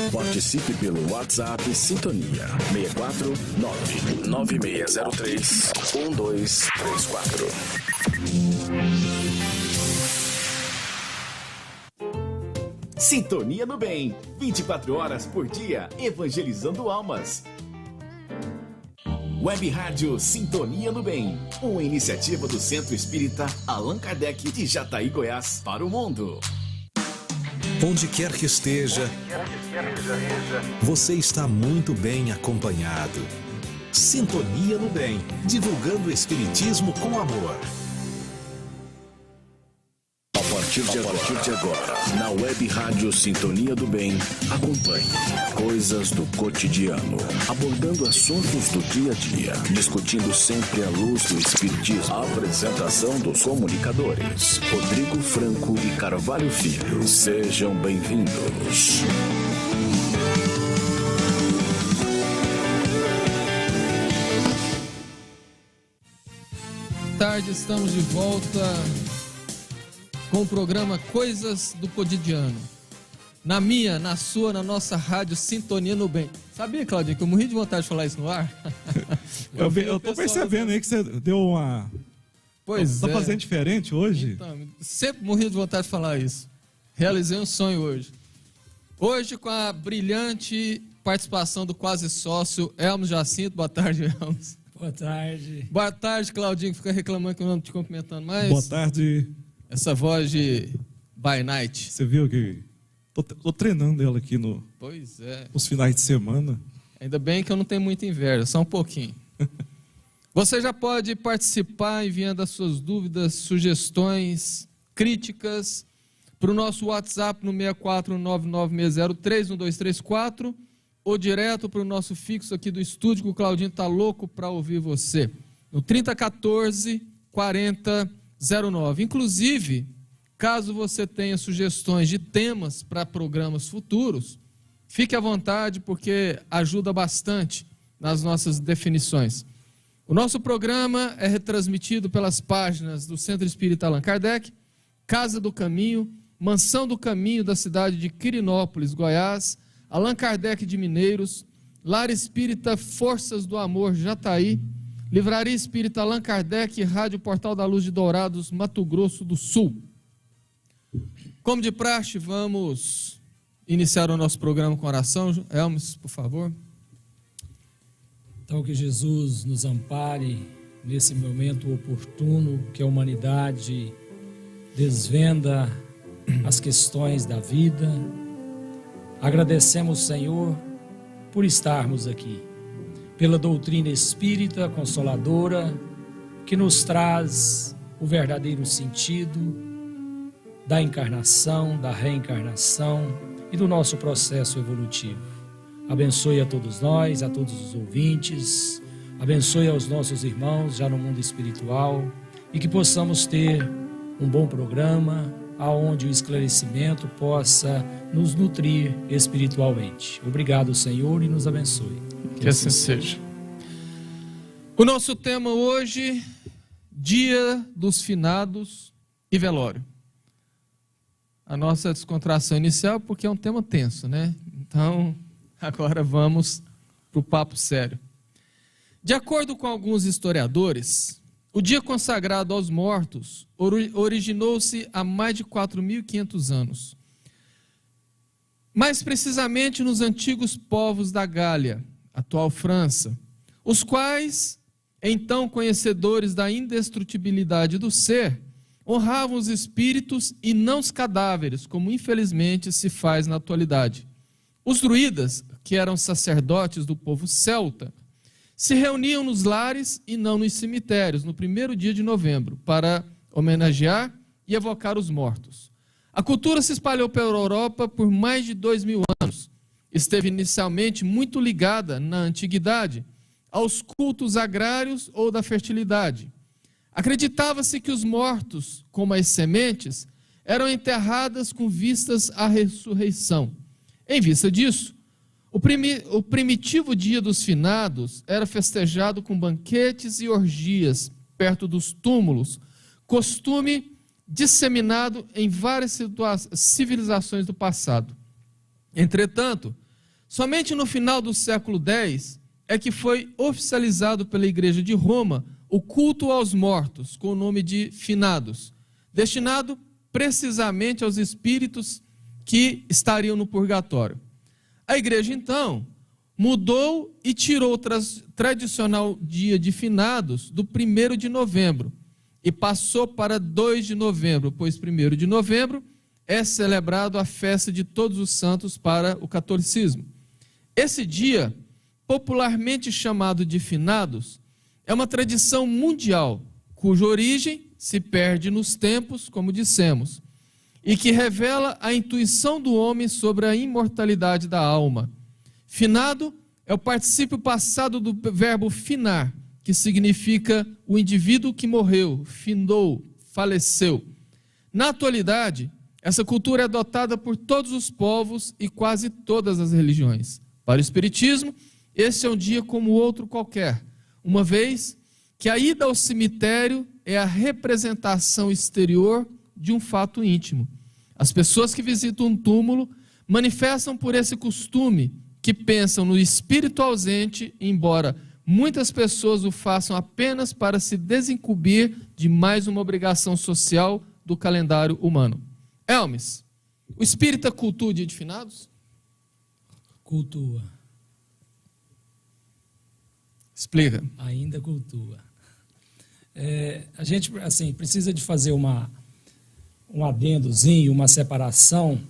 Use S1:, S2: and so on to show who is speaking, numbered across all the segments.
S1: Participe pelo WhatsApp Sintonia 64 99603 1234.
S2: Sintonia no Bem, 24 horas por dia, evangelizando almas. Web Rádio Sintonia no Bem, uma iniciativa do Centro Espírita Allan Kardec de Jataí, Goiás, para o mundo.
S3: Onde quer que esteja, você está muito bem acompanhado. Sintonia no Bem, divulgando o Espiritismo com amor.
S1: A partir de agora, na Web Rádio Sintonia do Bem, acompanhe coisas do cotidiano, abordando assuntos do dia a dia, discutindo sempre à luz do Espiritismo. A apresentação dos comunicadores, Rodrigo Franco e Carvalho Filho. Sejam bem-vindos.
S4: Boa tarde, estamos de volta com o programa Coisas do Cotidiano. Na minha, na sua, na nossa rádio Sintonia no Bem. Sabia, Claudinho, que eu morri de vontade de falar isso no ar?
S5: eu tô percebendo aí que você deu uma...
S4: Pois
S5: tá fazendo diferente hoje?
S4: Então, sempre morri de vontade de falar isso. Realizei um sonho hoje. Hoje, com a brilhante participação do quase sócio Elmos Jacinto. Boa tarde, Elmos.
S6: Boa tarde.
S4: Boa tarde, Claudinho, que fica reclamando que eu não estou te cumprimentando mais.
S5: Boa tarde.
S4: Essa voz de by night.
S5: Você viu que tô treinando ela aqui
S4: Pois é.
S5: nos finais de semana.
S4: Ainda bem que eu não tenho muita inveja, só um pouquinho. Você já pode participar enviando as suas dúvidas, sugestões, críticas para o nosso WhatsApp no 64996031234 ou direto para o nosso fixo aqui do estúdio, que o Claudinho está louco para ouvir você, no 3014 4009. Inclusive, caso você tenha sugestões de temas para programas futuros, fique à vontade, porque ajuda bastante nas nossas definições. O nosso programa é retransmitido pelas páginas do Centro Espírita Allan Kardec, Casa do Caminho, Mansão do Caminho da cidade de Quirinópolis, Goiás, Allan Kardec de Mineiros, Lar Espírita Forças do Amor, Jataí, Livraria Espírita Allan Kardec e Rádio Portal da Luz de Dourados, Mato Grosso do Sul. Como de praxe, vamos iniciar o nosso programa com oração. Elmes, por favor.
S6: Então, que Jesus nos ampare nesse momento oportuno que a humanidade desvenda as questões da vida. Agradecemos, Senhor, por estarmos aqui, pela doutrina espírita consoladora, que nos traz o verdadeiro sentido da encarnação, da reencarnação e do nosso processo evolutivo. Abençoe a todos nós, a todos os ouvintes, abençoe aos nossos irmãos já no mundo espiritual, e que possamos ter um bom programa, aonde o esclarecimento possa nos nutrir espiritualmente. Obrigado, Senhor, e nos abençoe.
S4: Que assim seja. O nosso tema hoje, Dia dos Finados e Velório. A nossa descontração inicial, porque é um tema tenso, né? Então, agora vamos para o papo sério. De acordo com alguns historiadores, o dia consagrado aos mortos originou-se há mais de 4.500 anos. Mais precisamente nos antigos povos da Gália, atual França, os quais, então conhecedores da indestrutibilidade do ser, honravam os espíritos e não os cadáveres, como infelizmente se faz na atualidade. Os druidas, que eram sacerdotes do povo celta, se reuniam nos lares e não nos cemitérios, no primeiro dia de novembro, para homenagear e evocar os mortos. A cultura se espalhou pela Europa por mais de 2.000 anos. Esteve inicialmente muito ligada, na antiguidade, aos cultos agrários ou da fertilidade. Acreditava-se que os mortos, como as sementes, eram enterradas com vistas à ressurreição. Em vista disso, o primitivo dia dos finados era festejado com banquetes e orgias perto dos túmulos, costume disseminado em várias civilizações do passado. Entretanto, Somente no final do século X é que foi oficializado pela Igreja de Roma o culto aos mortos, com o nome de finados, destinado precisamente aos espíritos que estariam no purgatório. A igreja, então, mudou e tirou o tradicional dia de finados do 1º de novembro e passou para 2 de novembro, pois 1º de novembro é celebrado a festa de todos os santos para o catolicismo. Esse dia, popularmente chamado de finados, é uma tradição mundial, cuja origem se perde nos tempos, como dissemos, e que revela a intuição do homem sobre a imortalidade da alma. Finado é o particípio passado do verbo finar, que significa o indivíduo que morreu, findou, faleceu. Na atualidade, essa cultura é adotada por todos os povos e quase todas as religiões. Para o Espiritismo, esse é um dia como outro qualquer, uma vez que a ida ao cemitério é a representação exterior de um fato íntimo. As pessoas que visitam um túmulo manifestam por esse costume que pensam no espírito ausente, embora muitas pessoas o façam apenas para se desincumbir de mais uma obrigação social do calendário humano. Elmes, o espírita cultua o dia de finados?
S6: Cultua.
S4: Explica.
S6: Ainda cultua. A gente assim, precisa de fazer um adendozinho, uma separação,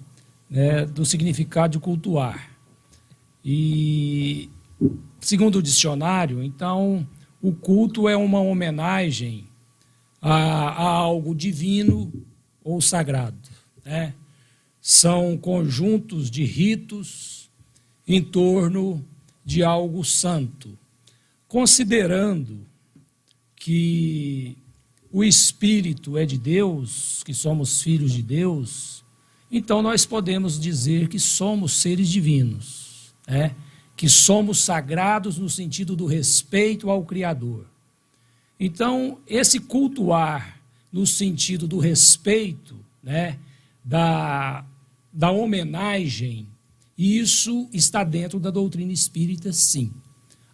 S6: né, do significado de cultuar. E, segundo o dicionário, então, o culto é uma homenagem a algo divino ou sagrado, né? São conjuntos de ritos em torno de algo santo, considerando que o Espírito é de Deus, que somos filhos de Deus, então nós podemos dizer que somos seres divinos, né? Que somos sagrados no sentido do respeito ao Criador. Então, esse cultuar no sentido do respeito, né? da homenagem, isso está dentro da doutrina espírita, sim.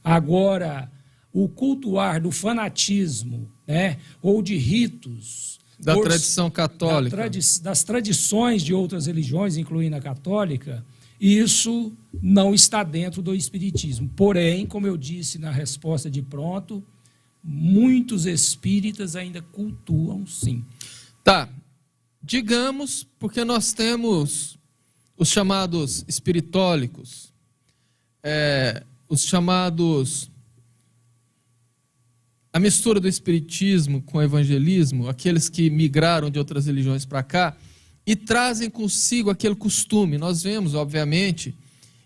S6: Agora, o cultuar do fanatismo, né, ou de ritos...
S4: Da tradição católica.
S6: Das tradições de outras religiões, incluindo a católica, isso não está dentro do espiritismo. Porém, como eu disse na resposta de pronto, muitos espíritas ainda cultuam, sim.
S4: Tá. Digamos, porque nós temos os chamados espiritólicos, os chamados... A mistura do espiritismo com o evangelismo, aqueles que migraram de outras religiões para cá e trazem consigo aquele costume. Nós vemos, obviamente,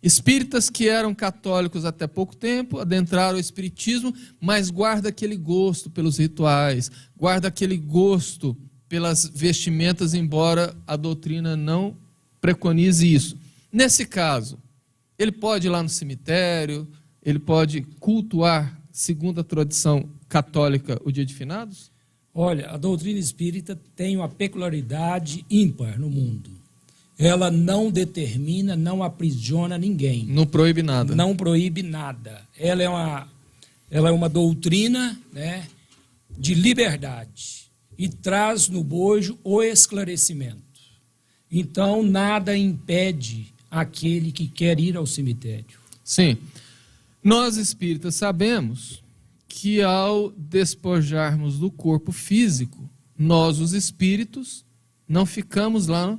S4: espíritas que eram católicos até pouco tempo, adentraram o espiritismo, mas guarda aquele gosto pelos rituais, guarda aquele gosto pelas vestimentas, embora a doutrina não preconize isso. Nesse caso, ele pode ir lá no cemitério, ele pode cultuar, segundo a tradição católica, o dia de finados?
S6: Olha, a doutrina espírita tem uma peculiaridade ímpar no mundo. Ela não determina, não aprisiona ninguém.
S4: Não proíbe nada.
S6: Não proíbe nada. Ela é uma doutrina, né, de liberdade e traz no bojo o esclarecimento. Então, nada impede aquele que quer ir ao cemitério.
S4: Sim. Nós espíritas sabemos que ao despojarmos do corpo físico, nós, os espíritos, não ficamos lá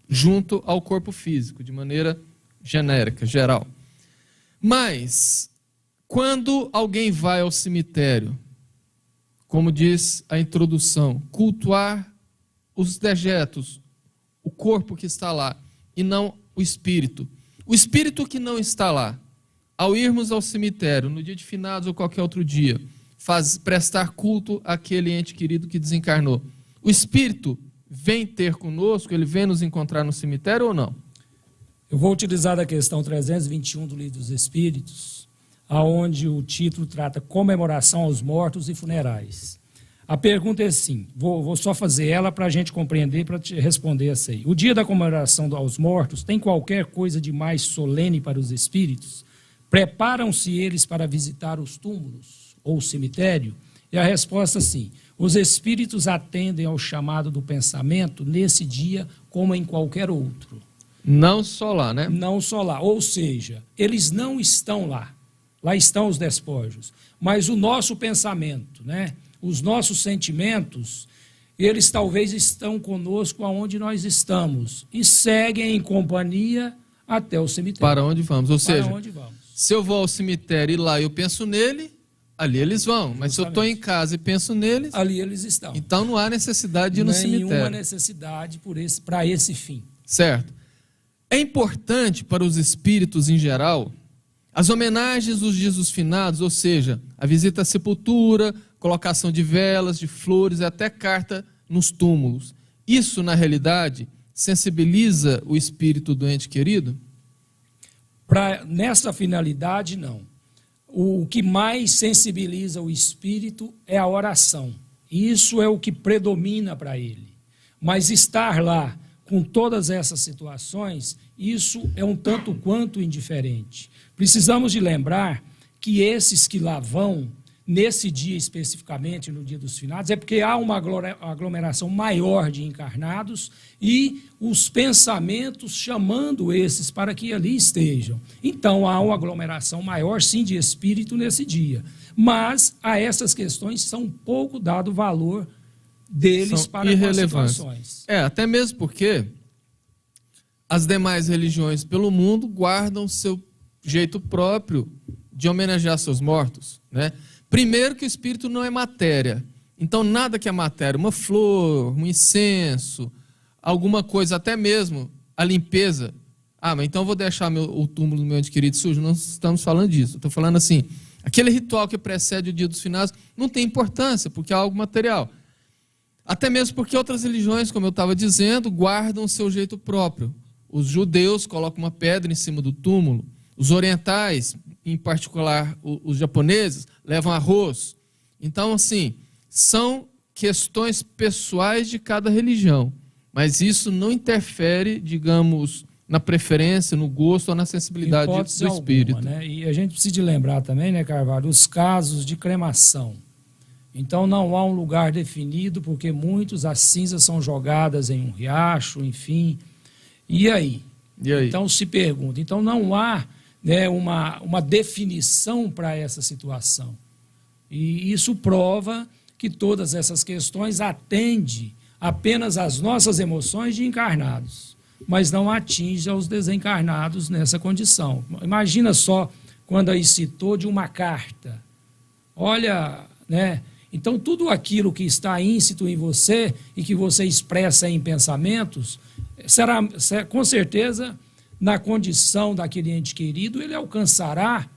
S4: junto ao corpo físico, de maneira genérica, geral. Mas, quando alguém vai ao cemitério, como diz a introdução, cultuar os dejetos, o corpo que está lá, e não o espírito que não está lá, ao irmos ao cemitério, no dia de finados ou qualquer outro dia, prestar culto àquele ente querido que desencarnou, o espírito vem ter conosco, ele vem nos encontrar no cemitério ou não?
S6: Eu vou utilizar a questão 321 do Livro dos Espíritos, aonde o título trata comemoração aos mortos e funerais. A pergunta é assim, vou só fazer ela para a gente compreender, para te responder essa aí. O dia da comemoração aos mortos tem qualquer coisa de mais solene para os espíritos? Preparam-se eles para visitar os túmulos ou o cemitério? E a resposta sim. Os espíritos atendem ao chamado do pensamento nesse dia como em qualquer outro.
S4: Não só lá, né?
S6: Não só lá. Ou seja, eles não estão lá. Lá estão os despojos. Mas o nosso pensamento, né? Os nossos sentimentos, eles talvez estão conosco aonde nós estamos e seguem em companhia até o cemitério.
S4: Para onde vamos? Ou seja,
S6: onde vamos?
S4: Se eu vou ao cemitério e lá eu penso nele, ali eles vão. Mas se eu estou em casa e penso neles,
S6: ali eles estão.
S4: Então não há necessidade de ir no cemitério.
S6: Nenhuma necessidade para esse fim.
S4: Certo. É importante para os espíritos em geral as homenagens dos dias dos finados, ou seja, a visita à sepultura, colocação de velas, de flores e até carta nos túmulos. Isso, na realidade, sensibiliza o espírito do ente querido?
S6: Nessa finalidade, não. O que mais sensibiliza o espírito é a oração. Isso é o que predomina para ele. Mas estar lá com todas essas situações, isso é um tanto quanto indiferente. Precisamos de lembrar que esses que lá vão, nesse dia especificamente, no dia dos finados, é porque há uma aglomeração maior de encarnados e os pensamentos chamando esses para que ali estejam. Então, há uma aglomeração maior, sim, de espírito nesse dia. Mas a essas questões são pouco dado valor deles
S4: são
S6: para as situações.
S4: Até mesmo porque as demais religiões pelo mundo guardam seu jeito próprio de homenagear seus mortos, né? Primeiro que o espírito não é matéria. Então, nada que é matéria, uma flor, um incenso, alguma coisa, até mesmo a limpeza. Mas então eu vou deixar o túmulo do meu ente querido sujo? Não estamos falando disso. Estou falando assim, aquele ritual que precede o dia dos finados não tem importância, porque é algo material. Até mesmo porque outras religiões, como eu estava dizendo, guardam o seu jeito próprio. Os judeus colocam uma pedra em cima do túmulo. Os orientais, em particular os japoneses, levam arroz. Então, assim, são questões pessoais de cada religião. Mas isso não interfere, digamos, na preferência, no gosto ou na sensibilidade do espírito.
S6: Alguma, né? E a gente precisa de lembrar também, né, Carvalho, os casos de cremação. Então não há um lugar definido, porque as cinzas são jogadas em um riacho, enfim. E aí? Então se pergunta. Então não há, né, uma definição para essa situação. E isso prova que todas essas questões atendem apenas às nossas emoções de encarnados, mas não atinge aos desencarnados nessa condição. Imagina só quando aí citou de uma carta. Olha, né? Então tudo aquilo que está íncito em você e que você expressa em pensamentos, será com certeza, na condição daquele ente querido, ele alcançará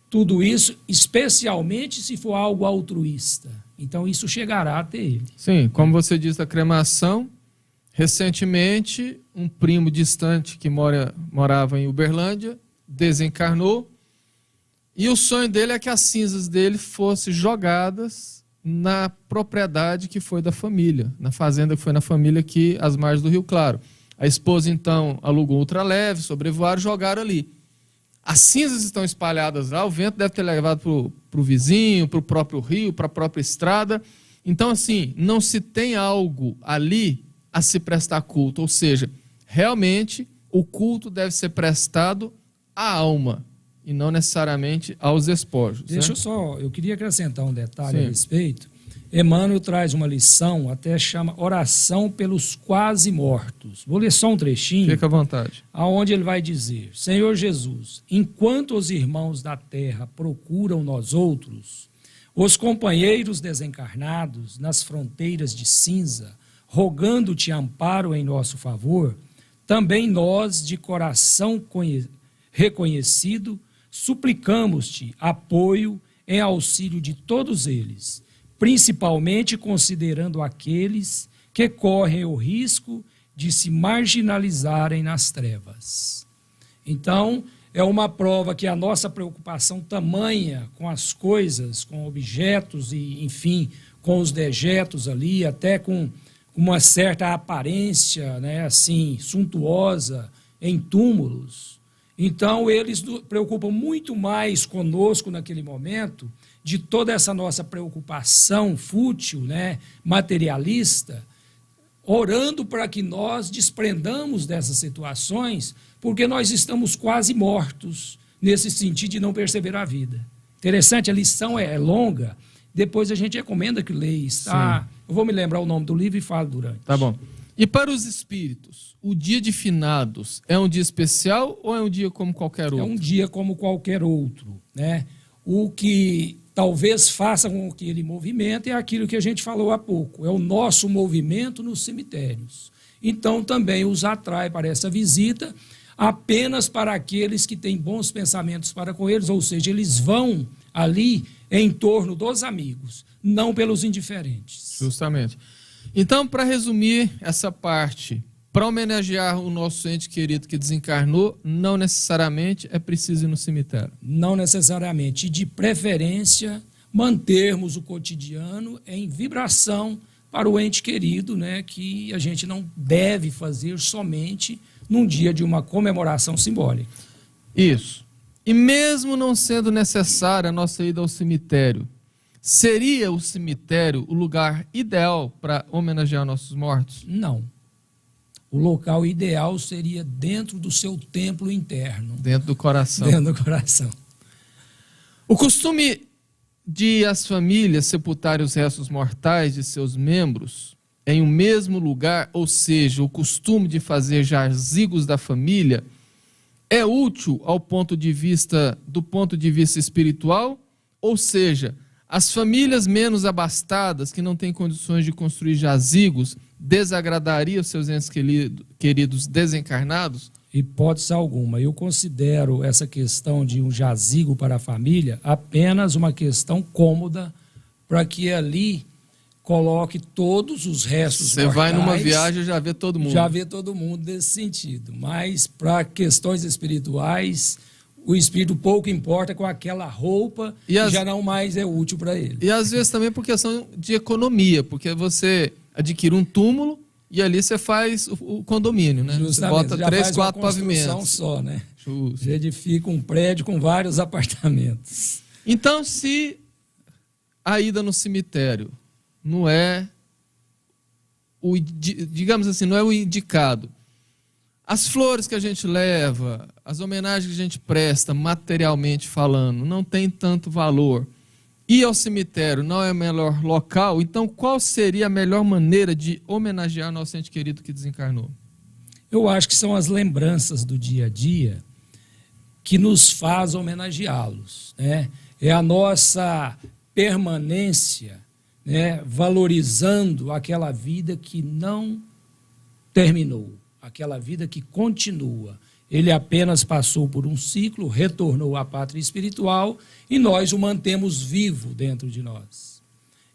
S6: tudo isso, especialmente se for algo altruísta. Então isso chegará até ele.
S4: Sim, como você disse, a cremação, recentemente, um primo distante que morava em Uberlândia, desencarnou, e o sonho dele é que as cinzas dele fossem jogadas na propriedade que foi da família, na fazenda que foi na família aqui, às margens do Rio Claro. A esposa, então, alugou um ultraleve, sobrevoaram e jogaram ali. As cinzas estão espalhadas lá, o vento deve ter levado para o vizinho, para o próprio rio, para a própria estrada. Então, assim, não se tem algo ali a se prestar culto, ou seja, realmente o culto deve ser prestado à alma e não necessariamente aos despojos.
S6: Deixa eu queria acrescentar um detalhe a respeito. Emmanuel traz uma lição, até chama Oração pelos Quase Mortos. Vou ler só um trechinho.
S4: Fica à vontade.
S6: Aonde ele vai dizer: Senhor Jesus, enquanto os irmãos da terra procuram nós outros, os companheiros desencarnados nas fronteiras de cinza, rogando-te amparo em nosso favor, também nós, de coração reconhecido, suplicamos-te apoio em auxílio de todos eles, principalmente considerando aqueles que correm o risco de se marginalizarem nas trevas. Então, é uma prova que a nossa preocupação tamanha com as coisas, com objetos e, enfim, com os dejetos ali, até com uma certa aparência, né, assim, suntuosa em túmulos. Então, eles preocupam muito mais conosco naquele momento de toda essa nossa preocupação fútil, né, materialista, orando para que nós desprendamos dessas situações, porque nós estamos quase mortos nesse sentido de não perceber a vida. Interessante, a lição é longa, depois a gente recomenda que leia, tá? Eu vou me lembrar o nome do livro e falo durante.
S4: Tá bom. E para os espíritos, o dia de finados é um dia especial ou é um dia como qualquer outro?
S6: É um dia como qualquer outro, né? O que talvez faça com que ele movimente é aquilo que a gente falou há pouco, é o nosso movimento nos cemitérios. Então também os atrai para essa visita apenas para aqueles que têm bons pensamentos para com eles, ou seja, eles vão ali em torno dos amigos, não pelos indiferentes.
S4: Justamente. Então, para resumir essa parte, para homenagear o nosso ente querido que desencarnou, não necessariamente é preciso ir no cemitério.
S6: Não necessariamente. E, de preferência, mantermos o cotidiano em vibração para o ente querido, né, que a gente não deve fazer somente num dia de uma comemoração simbólica.
S4: Isso. E mesmo não sendo necessária a nossa ida ao cemitério, seria o cemitério o lugar ideal para homenagear nossos mortos?
S6: Não. O local ideal seria dentro do seu templo interno.
S4: Dentro do coração.
S6: Dentro do coração.
S4: O costume de as famílias sepultarem os restos mortais de seus membros em um mesmo lugar, ou seja, o costume de fazer jazigos da família, é útil do ponto de vista espiritual, ou seja, as famílias menos abastadas, que não têm condições de construir jazigos, desagradaria os seus entes queridos desencarnados?
S6: Hipótese alguma. Eu considero essa questão de um jazigo para a família apenas uma questão cômoda para que ali coloque todos os restos
S4: Você
S6: mortais.
S4: vai numa viagem e já vê todo mundo.
S6: Já vê todo mundo nesse sentido. Mas para questões espirituais, o espírito pouco importa com aquela roupa e já não mais é útil para ele.
S4: E às vezes também por questão de economia, porque você adquire um túmulo e ali você faz o condomínio, né?
S6: Justamente,
S4: você bota
S6: já
S4: 3,
S6: faz
S4: 4
S6: uma construção
S4: pavimentos.
S6: só, né?
S4: Justo.
S6: Já edifica um prédio com vários apartamentos.
S4: Então, se a ida no cemitério não é digamos assim, não é o indicado, as flores que a gente leva, as homenagens que a gente presta, materialmente falando, não tem tanto valor, ir ao cemitério não é o melhor local, então qual seria a melhor maneira de homenagear nosso ente querido que desencarnou?
S6: Eu acho que são as lembranças do dia a dia que nos faz homenageá-los, né? É a nossa permanência, né, valorizando aquela vida que não terminou, aquela vida que continua. Ele apenas passou por um ciclo, retornou à pátria espiritual e nós o mantemos vivo dentro de nós.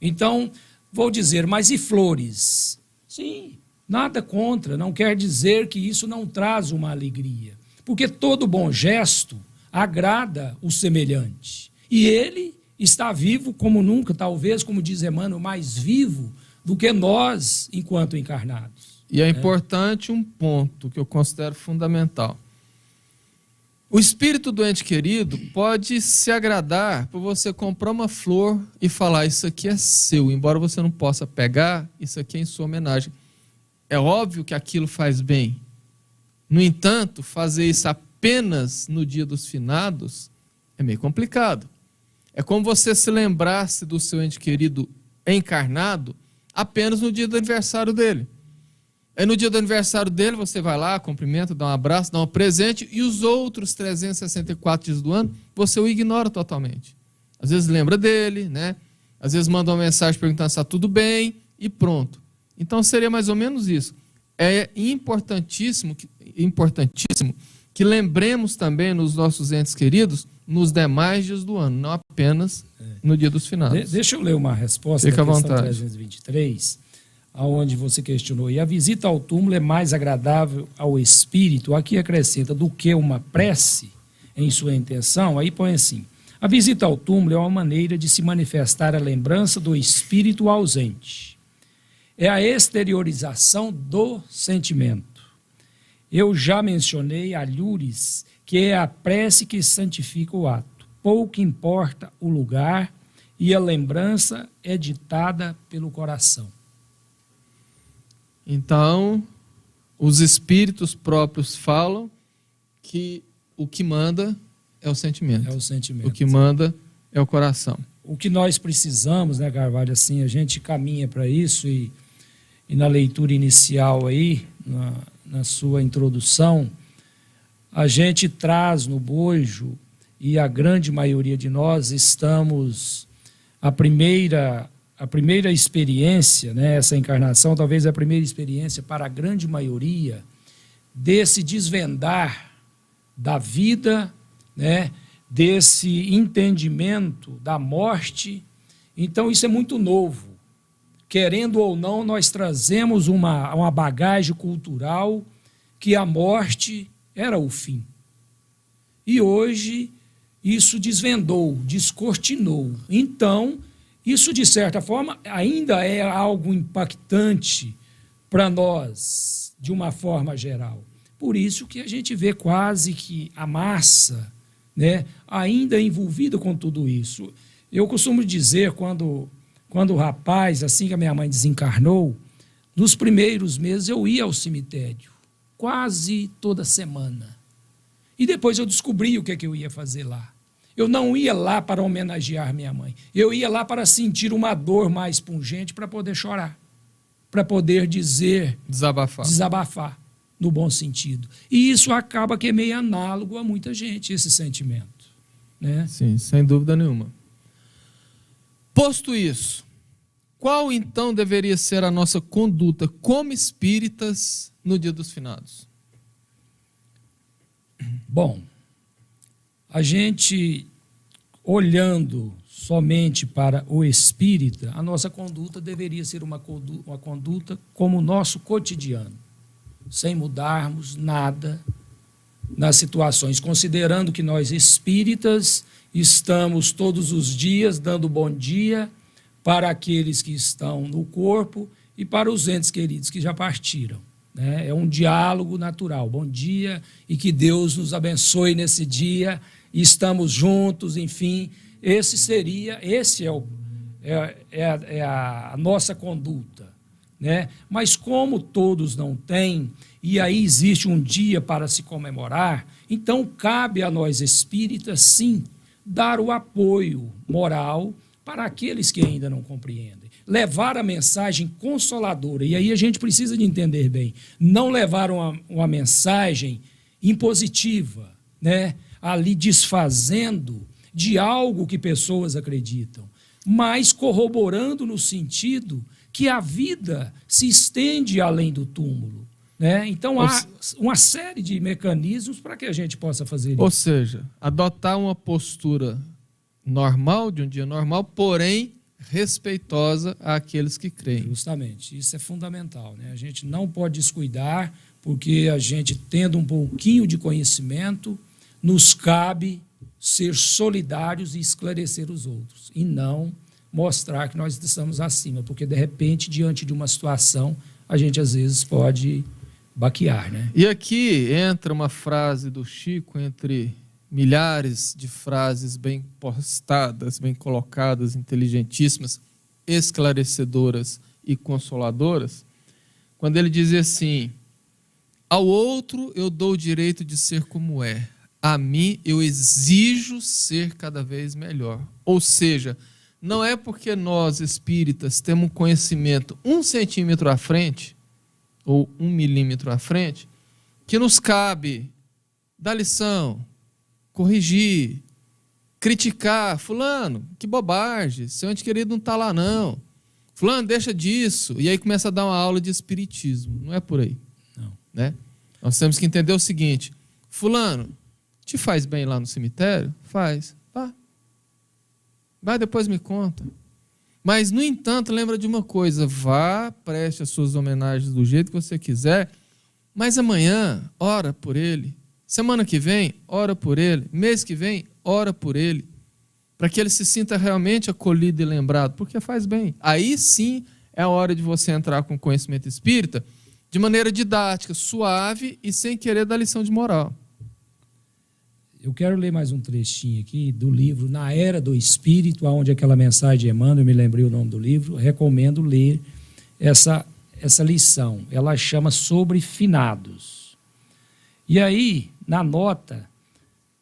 S6: Então, vou dizer, mas e flores? Sim, nada contra, não quer dizer que isso não traz uma alegria, porque todo bom gesto agrada o semelhante. E ele está vivo como nunca, talvez, como diz Emmanuel, mais vivo do que nós enquanto encarnados.
S4: E é importante um ponto que eu considero fundamental. O espírito do ente querido pode se agradar por você comprar uma flor e falar, isso aqui é seu, embora você não possa pegar, isso aqui é em sua homenagem. É óbvio que aquilo faz bem. No entanto, fazer isso apenas no dia dos finados é meio complicado. É como você se lembrasse do seu ente querido encarnado apenas no dia do aniversário dele. Aí no dia do aniversário dele você vai lá, cumprimenta, dá um abraço, dá um presente, e os outros 364 dias do ano você o ignora totalmente. Às vezes lembra dele, né? Às vezes manda uma mensagem perguntando se está tudo bem e pronto. Então seria mais ou menos isso. É importantíssimo que lembremos também nos nossos entes queridos nos demais dias do ano, não apenas no dia dos finados.
S6: Deixa eu ler uma resposta
S4: Fica
S6: da
S4: à
S6: questão
S4: vontade.
S6: 323, onde você questionou. E a visita ao túmulo é mais agradável ao espírito, aqui acrescenta, do que uma prece? em sua intenção, aí põe assim: a visita ao túmulo é uma maneira de se manifestar a lembrança do espírito ausente. É a exteriorização do sentimento. Eu já mencionei a Lures, que é a prece que santifica o ato. Pouco importa o lugar e a lembrança é ditada pelo coração.
S4: Então, os espíritos próprios falam que o que manda é o sentimento.
S6: É o sentimento.
S4: O que manda é o coração.
S6: O que nós precisamos, né, Carvalho, assim, a gente caminha para isso e na leitura inicial aí, na sua introdução, a gente traz no bojo, e a grande maioria de nós estamos, a primeira experiência, né, essa encarnação, talvez a primeira experiência para a grande maioria, desse desvendar da vida, né, desse entendimento da morte. Então isso é muito novo. Querendo ou não, nós trazemos uma bagagem cultural que a morte era o fim. E hoje isso desvendou, descortinou. Então, isso de certa forma ainda é algo impactante para nós, de uma forma geral. Por isso que a gente vê quase que a massa, né, ainda envolvida com tudo isso. Eu costumo dizer, quando o rapaz, assim que a minha mãe desencarnou, nos primeiros meses eu ia ao cemitério, quase toda semana. E depois eu descobri o que eu ia fazer lá. Eu não ia lá para homenagear minha mãe. Eu ia lá para sentir uma dor mais pungente, para poder chorar, para poder desabafar, no bom sentido. E isso acaba que é meio análogo a muita gente, esse sentimento, né?
S4: Sim, sem dúvida nenhuma. Posto isso, qual então deveria ser a nossa conduta como espíritas no Dia dos Finados?
S6: Bom, a gente, olhando somente para o espírita, a nossa conduta deveria ser uma conduta como o nosso cotidiano, sem mudarmos nada nas situações, considerando que nós espíritas estamos todos os dias dando bom dia para aqueles que estão no corpo e para os entes queridos que já partiram, né? É um diálogo natural. Bom dia e que Deus nos abençoe nesse dia. Estamos juntos, enfim. Esse é a nossa conduta, né? Mas como todos não têm, e aí existe um dia para se comemorar, então cabe a nós espíritas, sim, dar o apoio moral para aqueles que ainda não compreendem. Levar a mensagem consoladora. E aí a gente precisa de entender bem. Não levar uma mensagem impositiva, né? Ali desfazendo de algo que pessoas acreditam, mas corroborando no sentido que a vida se estende além do túmulo, né? Então há uma série de mecanismos para que a gente possa fazer isso.
S4: Ou seja, adotar uma postura normal, de um dia normal, porém respeitosa àqueles que creem.
S6: Justamente, isso é fundamental, né? A gente não pode descuidar, porque a gente, tendo um pouquinho de conhecimento, nos cabe ser solidários e esclarecer os outros, e não mostrar que nós estamos acima, porque, de repente, diante de uma situação, a gente, às vezes, pode baquear, né?
S4: E aqui entra uma frase do Chico, entre milhares de frases bem postadas, bem colocadas, inteligentíssimas, esclarecedoras e consoladoras, quando ele dizia assim: ao outro eu dou o direito de ser como é, a mim eu exijo ser cada vez melhor. Ou seja, não é porque nós espíritas temos um conhecimento 1 centímetro à frente, ou 1 milímetro à frente, que nos cabe dar lição, corrigir, criticar. Fulano, que bobagem, seu ente querido não está lá não. Fulano, deixa disso. E aí começa a dar uma aula de espiritismo. Não é por aí.
S6: Não.
S4: Né? Nós temos que entender o seguinte: fulano, te faz bem lá no cemitério? Faz. Vá. Vai, depois me conta. Mas, no entanto, lembra de uma coisa: vá, preste as suas homenagens do jeito que você quiser, mas amanhã, ora por ele, Semana que vem, ora por ele. Mês que vem, ora por ele. Para que ele se sinta realmente acolhido e lembrado, porque faz bem. Aí sim é a hora de você entrar com conhecimento espírita de maneira didática, suave e sem querer dar lição de moral.
S6: Eu quero ler mais um trechinho aqui do livro Na Era do Espírito, onde aquela mensagem de Emmanuel, eu me lembrei o nome do livro, recomendo ler essa lição. Ela chama Sobre Finados. E aí, na nota,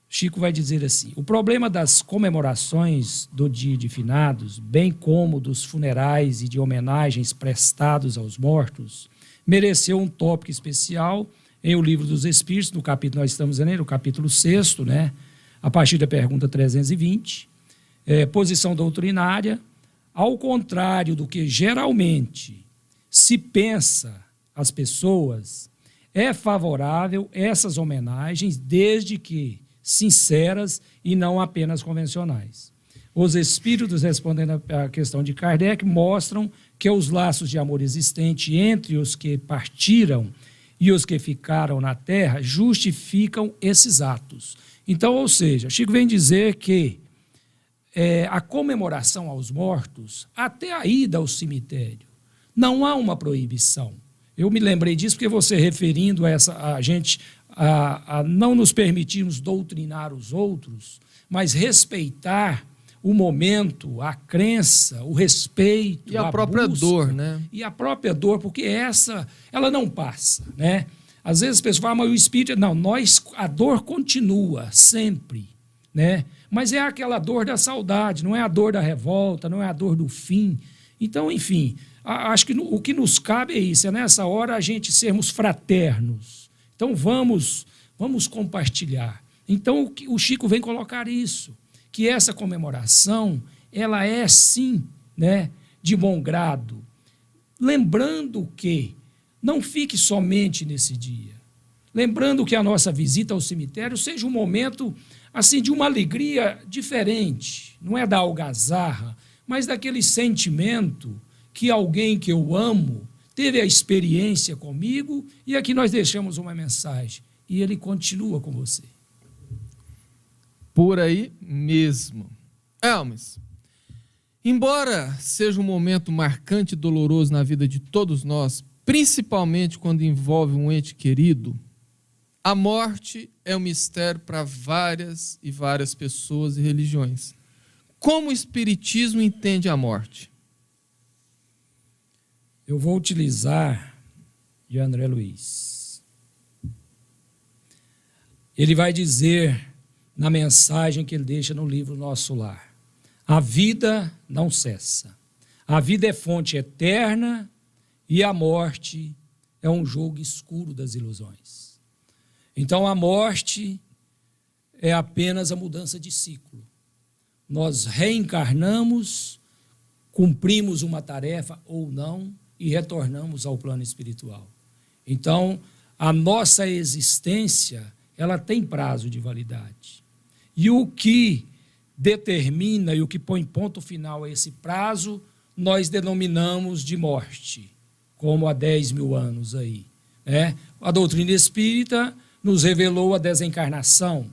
S6: Chico vai dizer assim: o problema das comemorações do dia de finados, bem como dos funerais e de homenagens prestados aos mortos, mereceu um tópico especial em O Livro dos Espíritos, no capítulo, nós estamos no capítulo 6º, né? A partir da pergunta 320, posição doutrinária, ao contrário do que geralmente se pensa as pessoas, é favorável essas homenagens, desde que sinceras e não apenas convencionais. Os espíritos, respondendo à questão de Kardec, mostram que os laços de amor existentes entre os que partiram e os que ficaram na terra justificam esses atos. Então, ou seja, Chico vem dizer que a comemoração aos mortos, até a ida ao cemitério, não há uma proibição. Eu me lembrei disso porque você referindo a gente a não nos permitirmos doutrinar os outros, mas respeitar o momento, a crença, o respeito,
S4: e a própria
S6: busca,
S4: dor, né?
S6: E a própria dor, porque ela não passa, né? Às vezes as pessoas falam, mas o espírito... Não, a dor continua sempre, né? Mas é aquela dor da saudade, não é a dor da revolta, não é a dor do fim. Então, enfim, acho que o que nos cabe é isso, é nessa hora a gente sermos fraternos. Então, vamos compartilhar. Então, o Chico vem colocar isso, que essa comemoração, ela é, sim, né, de bom grado. Lembrando que não fique somente nesse dia. Lembrando que a nossa visita ao cemitério seja um momento, assim, de uma alegria diferente. Não é da algazarra, mas daquele sentimento que alguém que eu amo teve a experiência comigo e aqui nós deixamos uma mensagem. E ele continua com você.
S4: Por aí mesmo. Hermes, embora seja um momento marcante e doloroso na vida de todos nós, principalmente quando envolve um ente querido, a morte é um mistério para várias e várias pessoas e religiões. Como o Espiritismo entende a morte?
S6: Eu vou utilizar de André Luiz. Ele vai dizer na mensagem que ele deixa no livro Nosso Lar: a vida não cessa. A vida é fonte eterna e a morte é um jogo escuro das ilusões. Então a morte é apenas a mudança de ciclo. Nós reencarnamos, cumprimos uma tarefa ou não e retornamos ao plano espiritual. Então a nossa existência, ela tem prazo de validade. E o que determina e o que põe ponto final a esse prazo, nós denominamos de morte, como há 10 mil anos aí. A doutrina espírita nos revelou a desencarnação.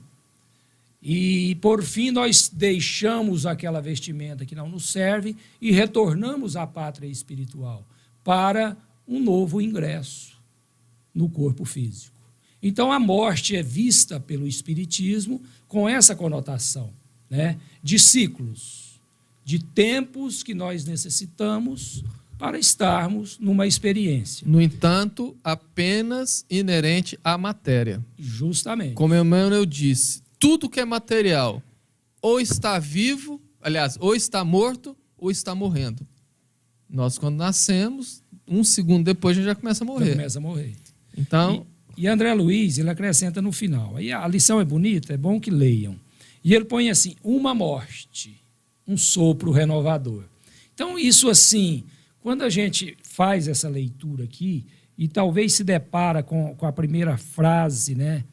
S6: E, por fim, nós deixamos aquela vestimenta que não nos serve e retornamos à pátria espiritual para um novo ingresso no corpo físico. Então, a morte é vista pelo Espiritismo com essa conotação, né, de ciclos, de tempos que nós necessitamos para estarmos numa experiência.
S4: No entanto, apenas inerente à matéria.
S6: Justamente.
S4: Como Emmanuel disse, tudo que é material ou está vivo, aliás, ou está morto ou está morrendo. Nós, quando nascemos, um segundo depois a gente já começa a morrer.
S6: Já começa a morrer.
S4: Então...
S6: E André Luiz, ele acrescenta no final. Aí a lição é bonita, é bom que leiam. E ele põe assim, uma morte, um sopro renovador. Então, isso assim, quando a gente faz essa leitura aqui, e talvez se depara com a primeira frase, né,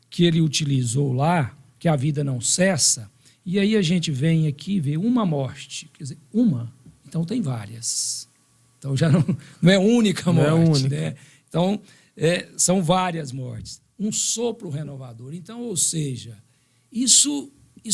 S6: que ele utilizou lá, que a vida não cessa, e aí a gente vem aqui e vê uma morte. Quer dizer, uma, então tem várias. Então já não é única morte.
S4: Não é única.
S6: Né? Então... são várias mortes. um sopro renovador. Então, ou seja, isso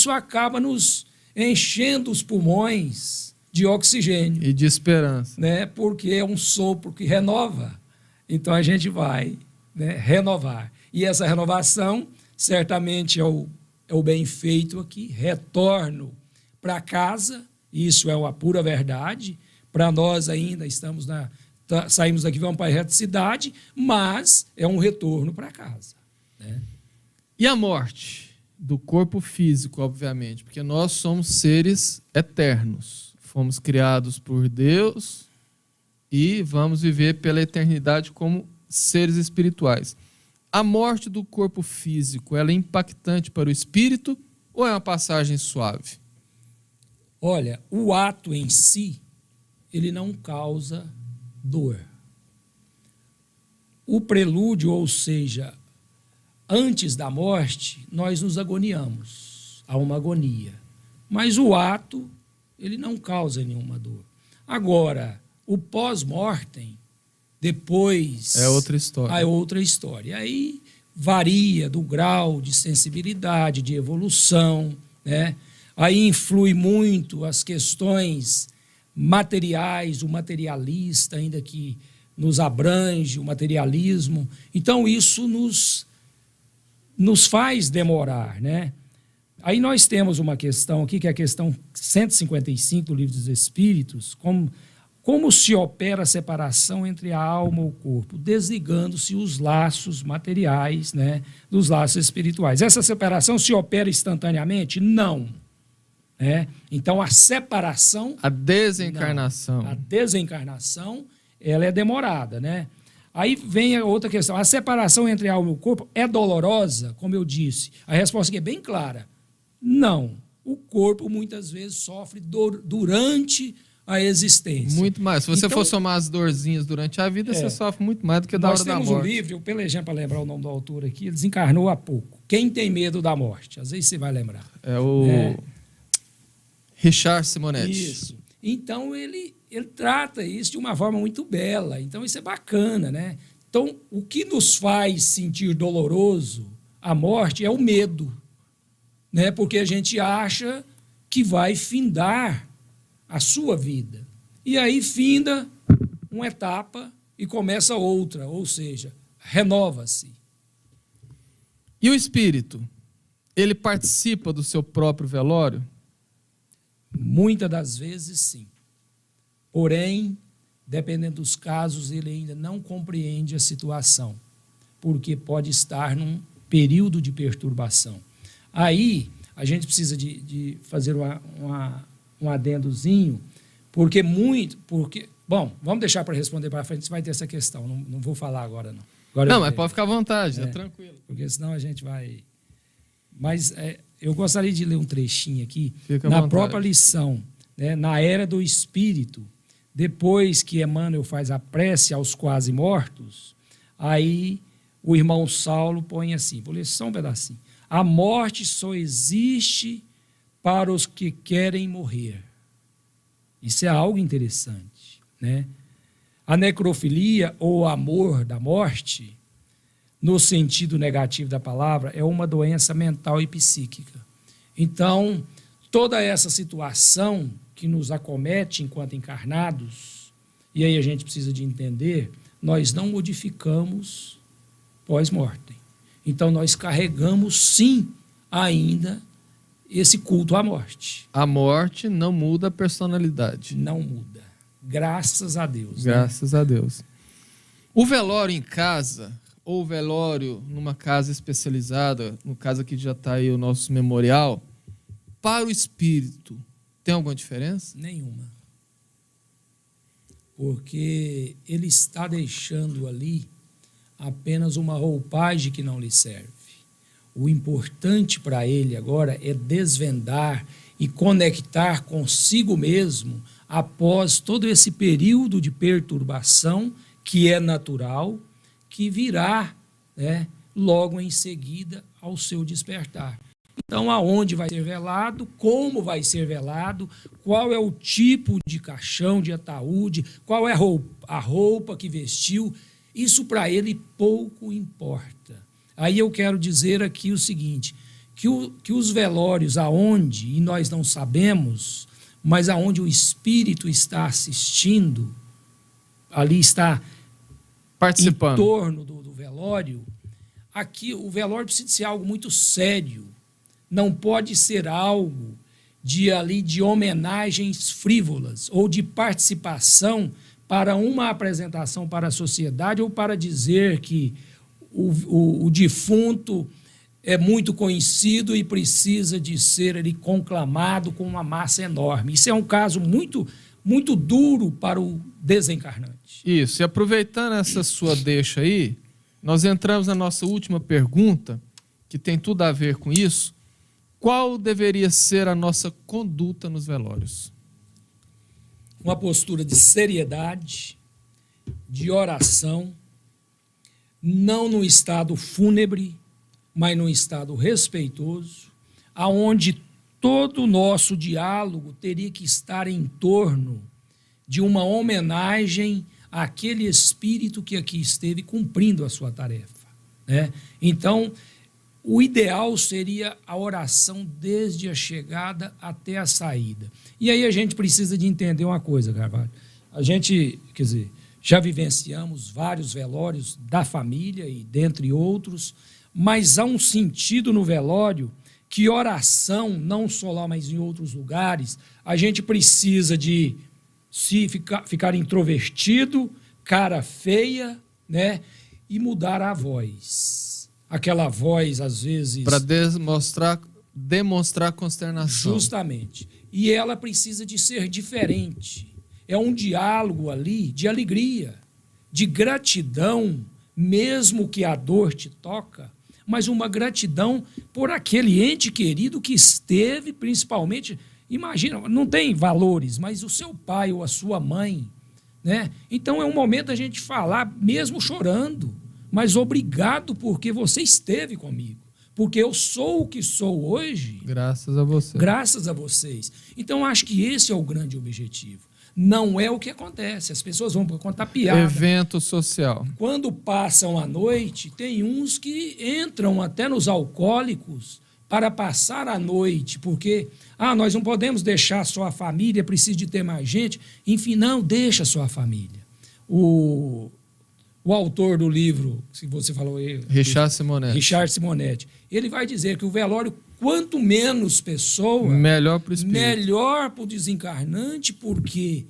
S6: acaba nos enchendo os pulmões de oxigênio.
S4: E de esperança.
S6: Né? Porque é um sopro que renova. Então, a gente vai, né, renovar. E essa renovação, certamente, é o bem feito aqui. Retorno para casa, isso é uma pura verdade. Para nós ainda saímos daqui, vamos para a reta cidade, mas é um retorno para casa. Né?
S4: E a morte do corpo físico, obviamente, porque nós somos seres eternos. Fomos criados por Deus e vamos viver pela eternidade como seres espirituais. A morte do corpo físico, ela é impactante para o espírito ou é uma passagem suave?
S6: Olha, o ato em si, ele não causa dor. O prelúdio, ou seja, antes da morte, nós nos agoniamos. Há uma agonia. Mas o ato, ele não causa nenhuma dor. Agora, o pós-mortem, depois...
S4: É outra história.
S6: É outra história. Aí varia do grau de sensibilidade, de evolução, né? Aí influi muito as questões materiais, o materialista, ainda que nos abrange, o materialismo. Então, isso nos faz demorar, né? Aí nós temos uma questão aqui, que é a questão 155 do Livro dos Espíritos, como se opera a separação entre a alma e o corpo, desligando-se os laços materiais, né, dos laços espirituais. Essa separação se opera instantaneamente? Não. Né? Então, a separação...
S4: A desencarnação.
S6: Não, a desencarnação, ela é demorada, né? Aí vem a outra questão. A separação entre a alma e o corpo é dolorosa, como eu disse? A resposta aqui é bem clara. Não. O corpo, muitas vezes, sofre dor durante a existência.
S4: Muito mais. Se você
S6: então,
S4: for somar as dorzinhas durante a vida, você sofre muito mais do que da hora da morte.
S6: Nós temos um livro, eu pelejei para lembrar o nome do autor aqui, ele desencarnou há pouco. Quem tem medo da morte? Às vezes você vai lembrar.
S4: É o Richard Simonetti.
S6: Isso. Então, ele trata isso de uma forma muito bela. Então, isso é bacana, né? Então, o que nos faz sentir doloroso a morte é o medo, né? Porque a gente acha que vai findar a sua vida. E aí finda uma etapa e começa outra, ou seja, renova-se.
S4: E o espírito? Ele participa do seu próprio velório?
S6: Muitas das vezes, sim. Porém, dependendo dos casos, ele ainda não compreende a situação, porque pode estar num período de perturbação. Aí, a gente precisa de fazer um adendozinho, porque... Bom, vamos deixar para responder para frente, você vai ter essa questão, não vou falar agora, não. Agora
S4: mas pode ficar à vontade, é tranquilo.
S6: Porque senão a gente vai... Mas eu gostaria de ler um trechinho aqui,
S4: Fica
S6: na própria lição, né, na era do Espírito, depois que Emmanuel faz a prece aos quase mortos, aí o irmão Saulo põe assim, vou ler só um pedacinho. A morte só existe para os que querem morrer. Isso é algo interessante, né? A necrofilia, ou amor da morte, no sentido negativo da palavra, é uma doença mental e psíquica. Então, toda essa situação que nos acomete enquanto encarnados, e aí a gente precisa de entender, nós não modificamos pós-mortem. Então, nós carregamos, sim, ainda esse culto à morte.
S4: A morte não muda a personalidade.
S6: Não muda. Graças a Deus.
S4: Graças a Deus. O velório em casa, ou o velório numa casa especializada, no caso aqui já está aí o nosso memorial, para o espírito, tem alguma diferença?
S6: Nenhuma. Porque ele está deixando ali apenas uma roupagem que não lhe serve. O importante para ele agora é desvendar e conectar consigo mesmo após todo esse período de perturbação que é natural, que virá, né, logo em seguida ao seu despertar. Então, aonde vai ser velado, como vai ser velado, qual é o tipo de caixão, de ataúde, qual é a roupa que vestiu, isso para ele pouco importa. Aí eu quero dizer aqui o seguinte, que os velórios aonde, e nós não sabemos, mas aonde o Espírito está assistindo, ali está
S4: participando
S6: em torno do velório, aqui o velório precisa ser algo muito sério, não pode ser algo de homenagens frívolas ou de participação para uma apresentação para a sociedade ou para dizer que o defunto é muito conhecido e precisa de ser ele conclamado com uma massa enorme. Isso é um caso muito, muito duro para o desencarnante.
S4: Isso, e aproveitando essa sua deixa aí, nós entramos na nossa última pergunta, que tem tudo a ver com isso. Qual deveria ser a nossa conduta nos velórios?
S6: Uma postura de seriedade, de oração, não no estado fúnebre, mas num estado respeitoso, aonde todo o nosso diálogo teria que estar em torno de uma homenagem àquele espírito que aqui esteve cumprindo a sua tarefa, né? Então, o ideal seria a oração desde a chegada até a saída. E aí a gente precisa de entender uma coisa, Carvalho. A gente, quer dizer, já vivenciamos vários velórios da família e dentre outros, mas há um sentido no velório que oração, não só lá, mas em outros lugares, a gente precisa de se ficar introvertido, cara feia, né, e mudar a voz. Aquela voz, às vezes...
S4: Para demonstrar consternação.
S6: Justamente. E ela precisa de ser diferente. É um diálogo ali de alegria, de gratidão, mesmo que a dor te toca, mas uma gratidão por aquele ente querido que esteve, principalmente, imagina, não tem valores, mas o seu pai ou a sua mãe, né? Então é um momento a gente falar, mesmo chorando, mas obrigado porque você esteve comigo, porque eu sou o que sou hoje.
S4: Graças a você.
S6: Graças a vocês. Então acho que esse é o grande objetivo. Não é o que acontece, as pessoas vão contar piada.
S4: Evento social.
S6: Quando passam a noite, tem uns que entram até nos alcoólicos para passar a noite, porque nós não podemos deixar só a família, precisa de ter mais gente. Enfim, não, deixa só a família. O autor do livro, que você falou aí,
S4: Richard
S6: Simonetti, ele vai dizer que o velório, quanto menos pessoa,
S4: melhor para o espírito.
S6: Melhor para o desencarnante, porque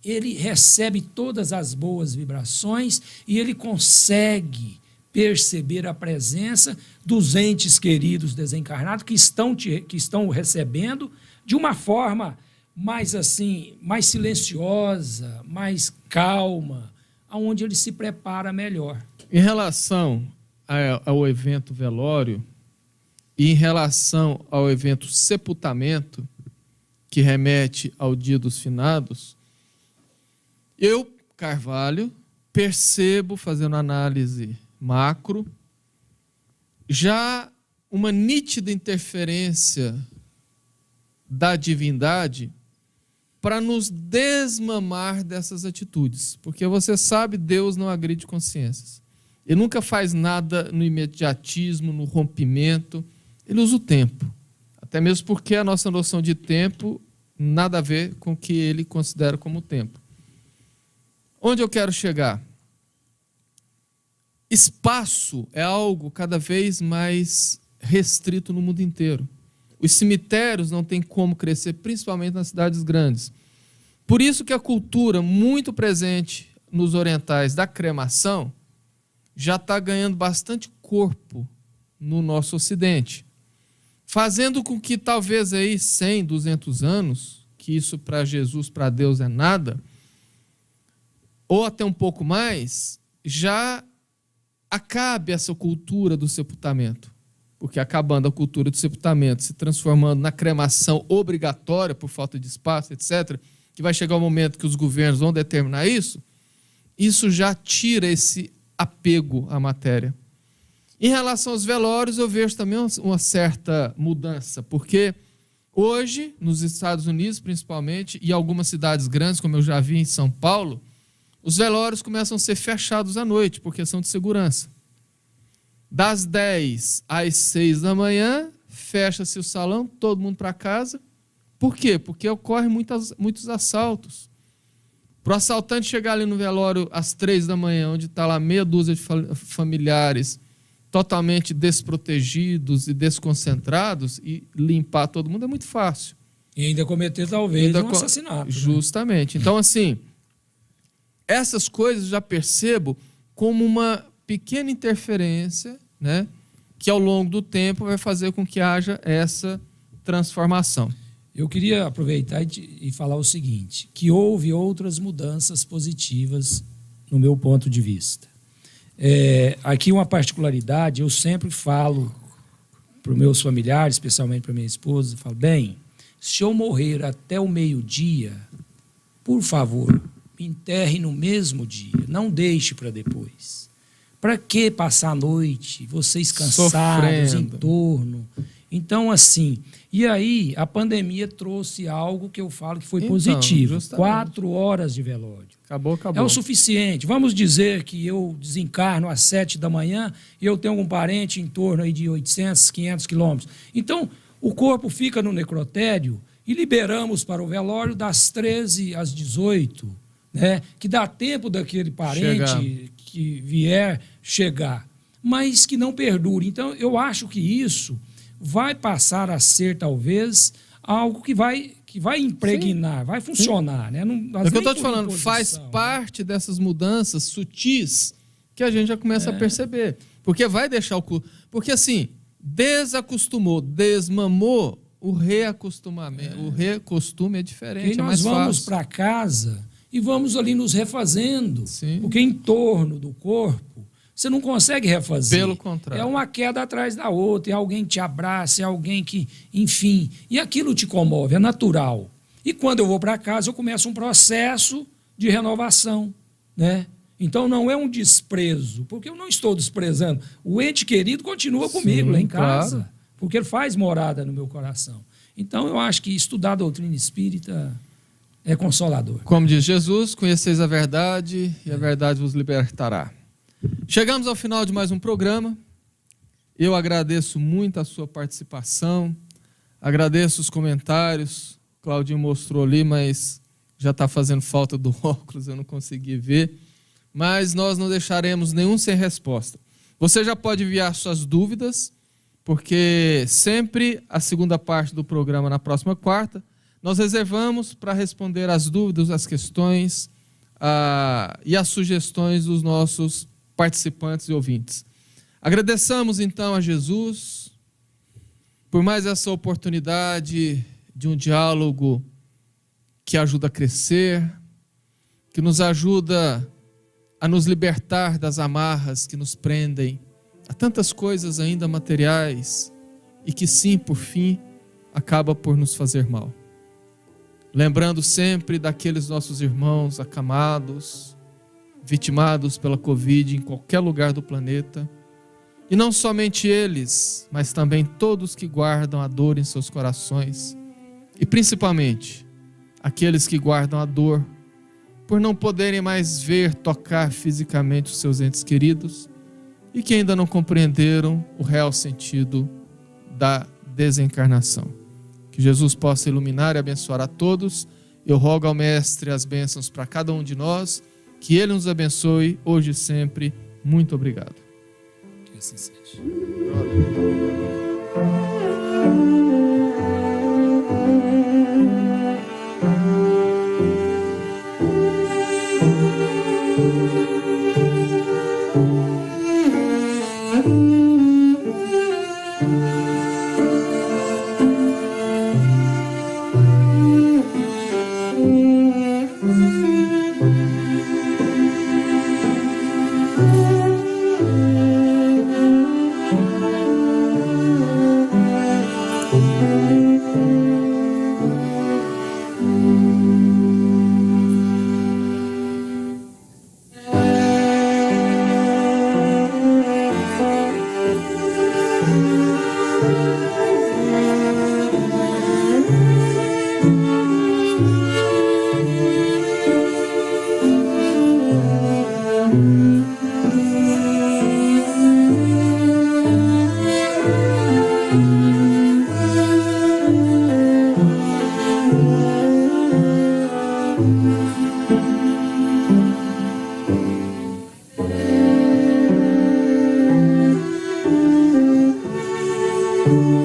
S6: ele recebe todas as boas vibrações e ele consegue perceber a presença dos entes queridos desencarnados que estão recebendo de uma forma mais silenciosa, mais calma, onde ele se prepara melhor.
S4: Em relação ao evento velório e em relação ao evento sepultamento, que remete ao dia dos finados, eu, Carvalho, percebo, fazendo análise macro, já uma nítida interferência da divindade para nos desmamar dessas atitudes. Porque você sabe, Deus não agride consciências. Ele nunca faz nada no imediatismo, no rompimento. Ele usa o tempo. Até mesmo porque a nossa noção de tempo nada a ver com o que ele considera como tempo. Onde eu quero chegar? Espaço é algo cada vez mais restrito no mundo inteiro. Os cemitérios não têm como crescer, principalmente nas cidades grandes. Por isso que a cultura muito presente nos orientais da cremação já está ganhando bastante corpo no nosso ocidente, fazendo com que talvez aí 100, 200 anos, que isso para Jesus, para Deus é nada, ou até um pouco mais, já acabe essa cultura do sepultamento. Porque acabando a cultura do sepultamento, se transformando na cremação obrigatória por falta de espaço, etc., que vai chegar o momento que os governos vão determinar isso já tira esse apego à matéria. Em relação aos velórios, eu vejo também uma certa mudança, porque hoje, nos Estados Unidos principalmente, e algumas cidades grandes, como eu já vi em São Paulo, os velórios começam a ser fechados à noite, por questão de segurança. Das 10 às 6 da manhã, fecha-se o salão, todo mundo para casa. Por quê? Porque ocorrem muitos assaltos. Para o assaltante chegar ali no velório às 3 da manhã, onde está lá meia dúzia de familiares totalmente desprotegidos e desconcentrados, e limpar todo mundo é muito fácil.
S6: E ainda cometer, talvez, um assassinato.
S4: Justamente. Né? Então, assim, essas coisas já percebo como uma pequena interferência, né, que ao longo do tempo vai fazer com que haja essa transformação.
S6: Eu queria aproveitar e falar o seguinte, que houve outras mudanças positivas no meu ponto de vista. Aqui uma particularidade, eu sempre falo para os meus familiares, especialmente para minha esposa, eu falo, bem, se eu morrer até o meio-dia, por favor, me enterre no mesmo dia, não deixe para depois. Para que passar a noite, vocês cansados em torno? Então, assim, e aí a pandemia trouxe algo que eu falo que foi positivo. Justamente. 4 horas de velório.
S4: Acabou.
S6: É o suficiente. Vamos dizer que eu desencarno às 7 da manhã e eu tenho um parente em torno aí de 800, 500 quilômetros. Então, o corpo fica no necrotério e liberamos para o velório das 13 às 18, né? Que dá tempo daquele parente que vier chegar, mas que não perdure. Então, eu acho que isso vai passar a ser, talvez, algo que vai impregnar, sim, vai funcionar. Né? Não, é o que eu estou te falando,
S4: faz parte dessas mudanças sutis que a gente já começa a perceber. Porque vai deixar o corpo. Porque, assim, desacostumou, desmamou, o reacostumamento. O recostume é diferente.
S6: E nós vamos para casa e vamos ali nos refazendo. Sim. Porque em torno do corpo, você não consegue refazer.
S4: Pelo contrário.
S6: É uma queda atrás da outra, é alguém que te abraça, é alguém que, enfim, e aquilo te comove, é natural. E quando eu vou para casa, eu começo um processo de renovação, né? Então não é um desprezo, porque eu não estou desprezando. O ente querido continua comigo lá em casa, claro, porque ele faz morada no meu coração. Então eu acho que estudar a doutrina espírita é consolador.
S4: Como diz Jesus, conheceis a verdade e a verdade vos libertará. Chegamos ao final de mais um programa. Eu agradeço muito a sua participação, agradeço os comentários. O Claudinho mostrou ali, mas já está fazendo falta do óculos, eu não consegui ver. Mas nós não deixaremos nenhum sem resposta. Você já pode enviar suas dúvidas, porque sempre a segunda parte do programa, na próxima quarta, nós reservamos para responder as dúvidas, as questões e as sugestões dos nossos participantes e ouvintes. Agradeçamos então a Jesus por mais essa oportunidade de um diálogo que ajuda a crescer, que nos ajuda a nos libertar das amarras que nos prendem a tantas coisas ainda materiais e que sim, por fim, acaba por nos fazer mal. Lembrando sempre daqueles nossos irmãos acamados, vitimados pela Covid em qualquer lugar do planeta, e não somente eles, mas também todos que guardam a dor em seus corações, e principalmente aqueles que guardam a dor por não poderem mais ver, tocar fisicamente os seus entes queridos e que ainda não compreenderam o real sentido da desencarnação. Que Jesus possa iluminar e abençoar a todos. Eu rogo ao Mestre as bênçãos para cada um de nós, que Ele nos abençoe hoje e sempre. Muito obrigado.
S6: Que assim seja. Aleluia.